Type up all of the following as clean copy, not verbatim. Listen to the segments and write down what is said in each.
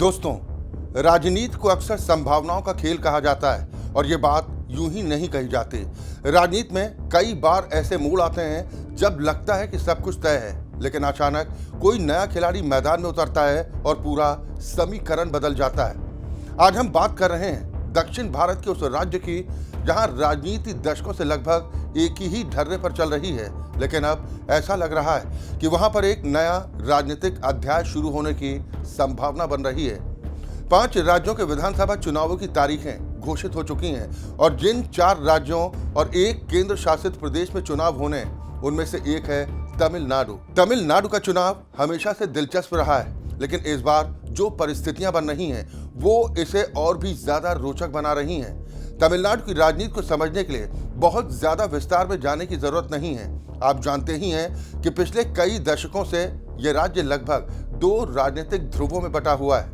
दोस्तों, राजनीति को अक्सर संभावनाओं का खेल कहा जाता है और ये बात यूं ही नहीं कही जाती। राजनीति में कई बार ऐसे मोड़ आते हैं जब लगता है कि सब कुछ तय है, लेकिन अचानक कोई नया खिलाड़ी मैदान में उतरता है और पूरा समीकरण बदल जाता है। आज हम बात कर रहे हैं दक्षिण भारत के उस राज्य की जहां राजनीति दशकों से लगभग एक ही ढर्रे पर चल रही है, लेकिन अब ऐसा लग रहा है कि वहां पर एक नया राजनीतिक अध्याय शुरू होने की संभावना बन रही है। 5 राज्यों के विधानसभा चुनावों की तारीखें घोषित हो चुकी हैं और जिन 4 राज्यों और एक केंद्र शासित प्रदेश में चुनाव होने, उनमें से एक है तमिलनाडु। तमिलनाडु का चुनाव हमेशा से दिलचस्प रहा है, लेकिन इस बार जो परिस्थितियां बन रही हैं वो इसे और भी ज्यादा रोचक बना रही हैं। तमिलनाडु की राजनीति को समझने के लिए बहुत ज्यादा विस्तार में जाने की जरूरत नहीं है। आप जानते ही हैं कि पिछले कई दशकों से यह राज्य लगभग 2 राजनीतिक ध्रुवों में बटा हुआ है।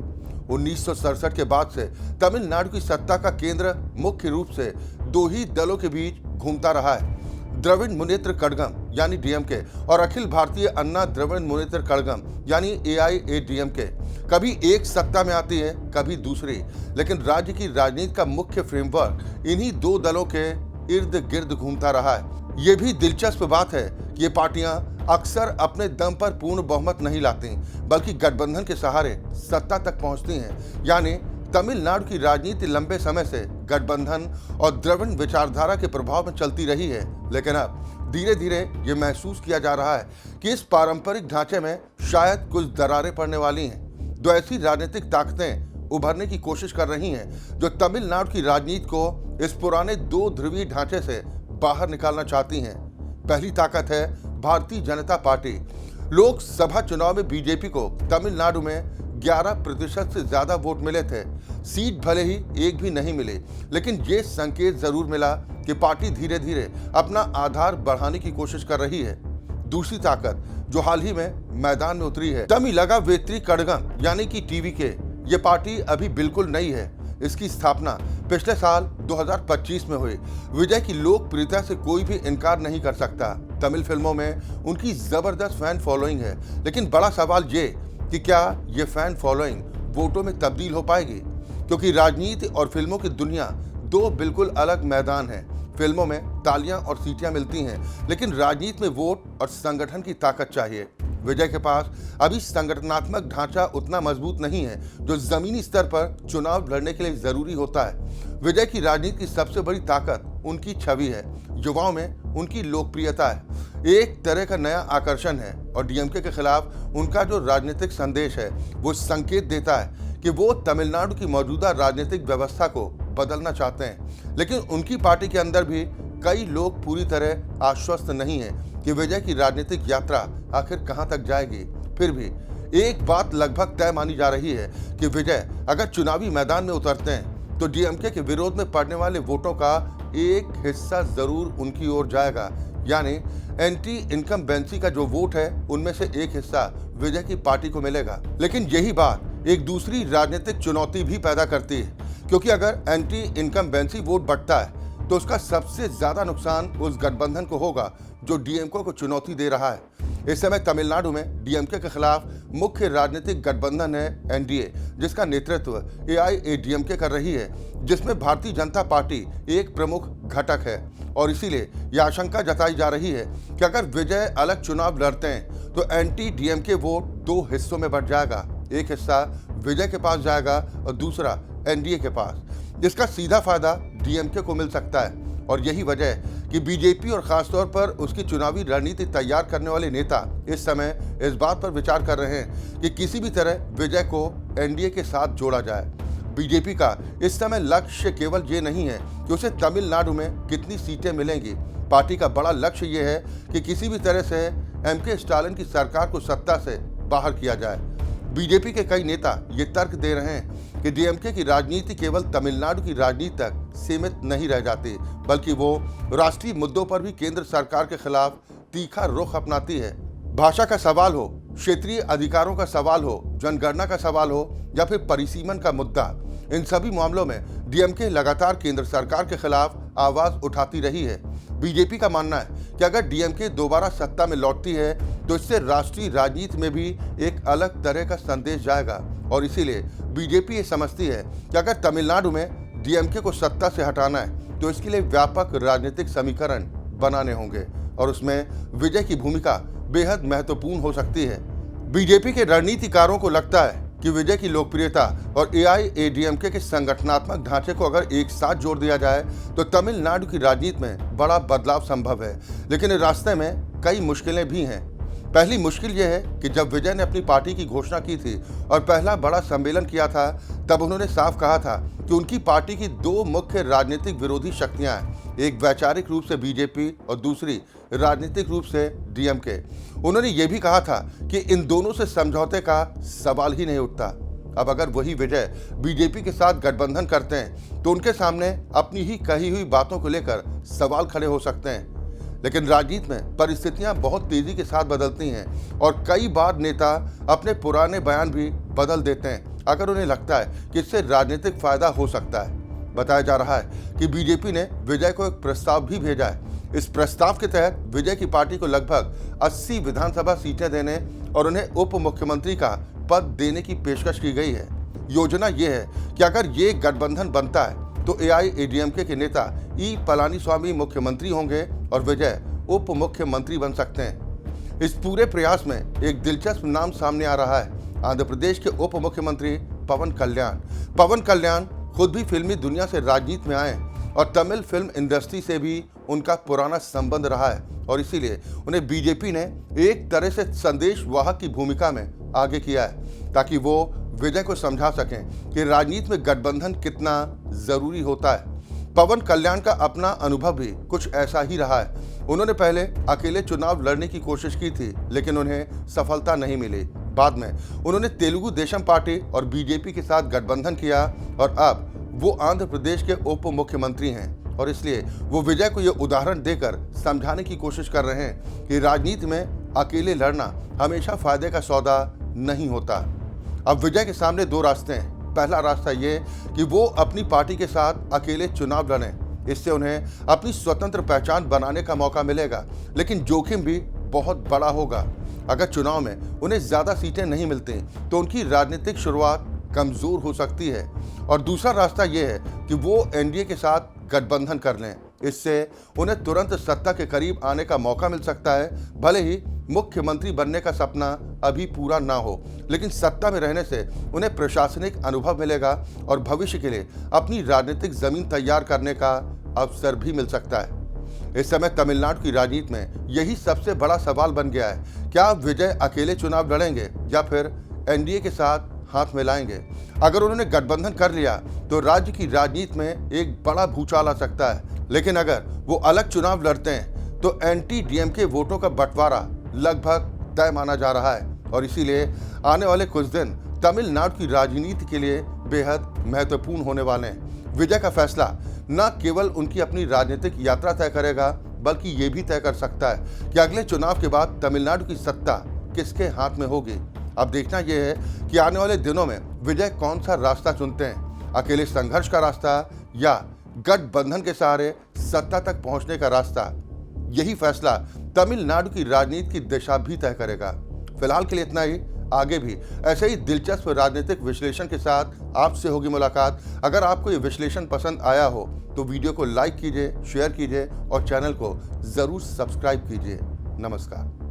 1967 के बाद से तमिलनाडु की सत्ता का केंद्र मुख्य रूप से 2 ही दलों के बीच घूमता रहा है, द्रविड़ मुनेत्र कड़गम यानी डीएमके और अखिल भारतीय अन्ना द्रविड़ मुनेत्र कड़गम यानी एआईएडीएमके। कभी एक सत्ता में आती है, कभी दूसरी, लेकिन राज्य की राजनीति का मुख्य फ्रेमवर्क इन्हीं 2 दलों के इर्द गिर्द घूमता रहा है। ये भी दिलचस्प बात है कि ये पार्टियां अक्सर अपने दम पर पूर्ण बहुमत नहीं लाती, बल्कि गठबंधन के सहारे सत्ता तक पहुंचती हैं। यानी तमिलनाडु की राजनीति लंबे समय से गठबंधन और द्रविड़ विचारधारा के प्रभाव में चलती रही है, लेकिन अब धीरे धीरे ये महसूस किया जा रहा है कि इस पारंपरिक ढांचे में शायद कुछ दरारें पड़ने वाली हैं। 2 ऐसी राजनीतिक ताकतें उभरने की कोशिश कर रही हैं जो तमिलनाडु की राजनीति को इस पुराने 2 ध्रुवीय ढांचे से बाहर निकालना चाहती हैं। पहली ताकत है भारतीय जनता पार्टी। लोकसभा चुनाव में बीजेपी को तमिलनाडु में 11% से ज्यादा वोट मिले थे। सीट भले ही एक भी नहीं मिली, लेकिन ये संकेत जरूर मिला कि पार्टी धीरे धीरे अपना आधार बढ़ाने की कोशिश कर रही है। दूसरी ताकत जो हाल ही में मैदान में उतरी है तमिलगा वेत्री कड़गम यानी कि टीवीके। ये पार्टी अभी बिल्कुल नई है। इसकी स्थापना पिछले साल 2025 में हुई। विजय की लोकप्रियता से कोई भी इनकार नहीं कर सकता। तमिल फिल्मों में उनकी जबरदस्त फैन फॉलोइंग है, लेकिन बड़ा सवाल ये कि क्या ये फैन फॉलोइंग वोटों में तब्दील हो पाएगी, क्योंकि राजनीति और फिल्मों की दुनिया 2 बिल्कुल अलग मैदान हैं। फिल्मों में तालियां और सीटियां मिलती हैं, लेकिन राजनीति में वोट और संगठन की ताकत चाहिए। विजय के पास अभी संगठनात्मक ढांचा उतना मजबूत नहीं है जो जमीनी स्तर पर चुनाव लड़ने के लिए जरूरी होता है। विजय की राजनीति की सबसे बड़ी ताकत उनकी छवि है, युवाओं में उनकी लोकप्रियता है, एक तरह का नया आकर्षण है और डीएमके के खिलाफ उनका जो राजनीतिक संदेश है वो संकेत देता है कि वो तमिलनाडु की मौजूदा राजनीतिक व्यवस्था को बदलना चाहते हैं। लेकिन उनकी पार्टी के अंदर भी कई लोग पूरी तरह आश्वस्त नहीं हैं कि विजय की राजनीतिक यात्रा आखिर कहां तक जाएगी। फिर भी एक बात लगभग तय मानी जा रही है कि विजय अगर चुनावी मैदान में उतरते हैं तो डीएमके के विरोध में पड़ने वाले वोटों का एक हिस्सा जरूर उनकी ओर जाएगा। यानी एंटी इनकम्बेंसी का जो वोट है उनमें से एक हिस्सा विजय की पार्टी को मिलेगा। लेकिन यही बात एक दूसरी राजनीतिक चुनौती भी पैदा करती है, क्योंकि अगर एंटी इनकम्बेंसी वोट बढ़ता है तो उसका सबसे ज्यादा नुकसान उस गठबंधन को होगा जो डीएमके को चुनौती दे रहा है। इस समय तमिलनाडु में डीएमके के खिलाफ मुख्य राजनीतिक गठबंधन है एनडीए, जिसका नेतृत्व एआईएडीएमके कर रही है, जिसमें भारतीय जनता पार्टी एक प्रमुख घटक है। और इसीलिए यह आशंका जताई जा रही है कि अगर विजय अलग चुनाव लड़ते हैं तो एंटी डीएमके वोट 2 हिस्सों में बढ़ जाएगा। एक हिस्सा विजय के पास जाएगा और दूसरा एनडीए के पास, जिसका सीधा फायदा डीएमके को मिल सकता है। और यही वजह है कि बीजेपी और खासतौर पर उसकी चुनावी रणनीति तैयार करने वाले नेता इस समय इस बात पर विचार कर रहे हैं कि किसी भी तरह विजय को एनडीए के साथ जोड़ा जाए। बीजेपी का इस समय लक्ष्य केवल ये नहीं है कि उसे तमिलनाडु में कितनी सीटें मिलेंगी। पार्टी का बड़ा लक्ष्य ये है कि किसी भी तरह से एमके स्टालिन की सरकार को सत्ता से बाहर किया जाए। बीजेपी के कई नेता ये तर्क दे रहे हैं कि डीएमके की राजनीति केवल तमिलनाडु की राजनीति तक सीमित नहीं रह जाती, बल्कि वो राष्ट्रीय मुद्दों पर भी केंद्र सरकार के खिलाफ तीखा रुख अपनाती है। भाषा का सवाल हो, क्षेत्रीय अधिकारों का सवाल हो, जनगणना का सवाल हो या फिर परिसीमन का मुद्दा, इन सभी मामलों में डीएमके लगातार केंद्र सरकार के खिलाफ आवाज उठाती रही है। बीजेपी का मानना है कि अगर डीएमके दोबारा सत्ता में लौटती है तो इससे राष्ट्रीय राजनीति में भी एक अलग तरह का संदेश जाएगा और इसीलिए बीजेपी ये समझती है कि अगर तमिलनाडु में डीएमके को सत्ता से हटाना है तो इसके लिए व्यापक राजनीतिक समीकरण बनाने होंगे और उसमें विजय की भूमिका बेहद महत्वपूर्ण हो सकती है। बीजेपी के रणनीतिकारों को लगता है कि विजय की लोकप्रियता और एआईएडीएमके के संगठनात्मक ढांचे को अगर एक साथ जोड़ दिया जाए तो तमिलनाडु की राजनीति में बड़ा बदलाव संभव है, लेकिन रास्ते में कई मुश्किलें भी हैं। पहली मुश्किल यह है कि जब विजय ने अपनी पार्टी की घोषणा की थी और पहला बड़ा सम्मेलन किया था तब उन्होंने साफ कहा था कि उनकी पार्टी की दो मुख्य राजनीतिक विरोधी शक्तियां हैं, एक वैचारिक रूप से बीजेपी और दूसरी राजनीतिक रूप से डीएमके। उन्होंने ये भी कहा था कि इन दोनों से समझौते का सवाल ही नहीं उठता। अब अगर वही विजय बीजेपी के साथ गठबंधन करते हैं तो उनके सामने अपनी ही कही हुई बातों को लेकर सवाल खड़े हो सकते हैं। लेकिन राजनीति में परिस्थितियां बहुत तेजी के साथ बदलती हैं और कई बार नेता अपने पुराने बयान भी बदल देते हैं अगर उन्हें लगता है कि इससे राजनीतिक फायदा हो सकता है। बताया जा रहा है कि बीजेपी ने विजय को एक प्रस्ताव भी भेजा है। इस प्रस्ताव के तहत विजय की पार्टी को लगभग 80 विधानसभा सीटें देने और उन्हें उप मुख्यमंत्री का पद देने की पेशकश की गई है। योजना यह है कि अगर ये गठबंधन बनता है तो एआईएडीएमके के नेता ई पलानीस्वामी मुख्यमंत्री होंगे और विजय उप मुख्यमंत्री बन सकते हैं। इस पूरे प्रयास में एक दिलचस्प नाम सामने आ रहा है, आंध्र प्रदेश के उप मुख्यमंत्री पवन कल्याण। पवन कल्याण खुद भी फिल्मी दुनिया से राजनीति में आए और तमिल फिल्म इंडस्ट्री से भी उनका पुराना संबंध रहा है और इसीलिए उन्हें बीजेपी ने एक तरह से संदेश वाहक की भूमिका में आगे किया है ताकि वो विजय को समझा सकें कि राजनीति में गठबंधन कितना जरूरी होता है। पवन कल्याण का अपना अनुभव भी कुछ ऐसा ही रहा है। उन्होंने पहले अकेले चुनाव लड़ने की कोशिश की थी लेकिन उन्हें सफलता नहीं मिली। बाद में उन्होंने तेलुगु देशम पार्टी और बीजेपी के साथ गठबंधन किया और अब वो आंध्र प्रदेश के उप मुख्यमंत्री हैं और इसलिए वो विजय को ये उदाहरण देकर समझाने की कोशिश कर रहे हैं कि राजनीति में अकेले लड़ना हमेशा फायदे का सौदा नहीं होता। अब विजय के सामने दो रास्ते हैं। पहला रास्ता ये कि वो अपनी पार्टी के साथ अकेले चुनाव लड़ें, इससे उन्हें अपनी स्वतंत्र पहचान बनाने का मौका मिलेगा, लेकिन जोखिम भी बहुत बड़ा होगा। अगर चुनाव में उन्हें ज्यादा सीटें नहीं मिलती तो उनकी राजनीतिक शुरुआत कमजोर हो सकती है। और दूसरा रास्ता यह है कि वो एनडीए के साथ गठबंधन कर लें, इससे उन्हें तुरंत सत्ता के करीब आने का मौका मिल सकता है। भले ही मुख्यमंत्री बनने का सपना अभी पूरा ना हो, लेकिन सत्ता में रहने से उन्हें प्रशासनिक अनुभव मिलेगा और भविष्य के लिए अपनी राजनीतिक जमीन तैयार करने का अवसर भी मिल सकता है। इस समय तमिलनाडु की राजनीति में यही सबसे बड़ा सवाल बन गया है, क्या विजय अकेले चुनाव लड़ेंगे या फिर एनडीए के साथ हाथ मिलाएंगे। अगर उन्होंने गठबंधन कर लिया तो राज्य की राजनीति में एक बड़ा भूचाल आ सकता है, लेकिन अगर वो अलग चुनाव लड़ते हैं तो एंटी डीएमके वोटों का बंटवारा लगभग तय माना जा रहा है और इसीलिए आने वाले कुछ दिन तमिलनाडु की राजनीति के लिए बेहद महत्वपूर्ण होने वाले हैं। विजय का फैसला न केवल उनकी अपनी राजनीतिक यात्रा तय करेगा बल्कि ये भी तय कर सकता है कि अगले चुनाव के बाद तमिलनाडु की सत्ता किसके हाथ में होगी। अब देखना यह है कि आने वाले दिनों में विजय कौन सा रास्ता चुनते हैं, अकेले संघर्ष का रास्ता या गठबंधन के सहारे सत्ता तक पहुंचने का रास्ता। यही फैसला तमिलनाडु की राजनीति की दिशा भी तय करेगा। फिलहाल के लिए इतना ही। आगे भी ऐसे ही दिलचस्प राजनीतिक विश्लेषण के साथ आपसे होगी मुलाकात। अगर आपको ये विश्लेषण पसंद आया हो तो वीडियो को लाइक कीजिए, शेयर कीजिए और चैनल को जरूर सब्सक्राइब कीजिए। नमस्कार।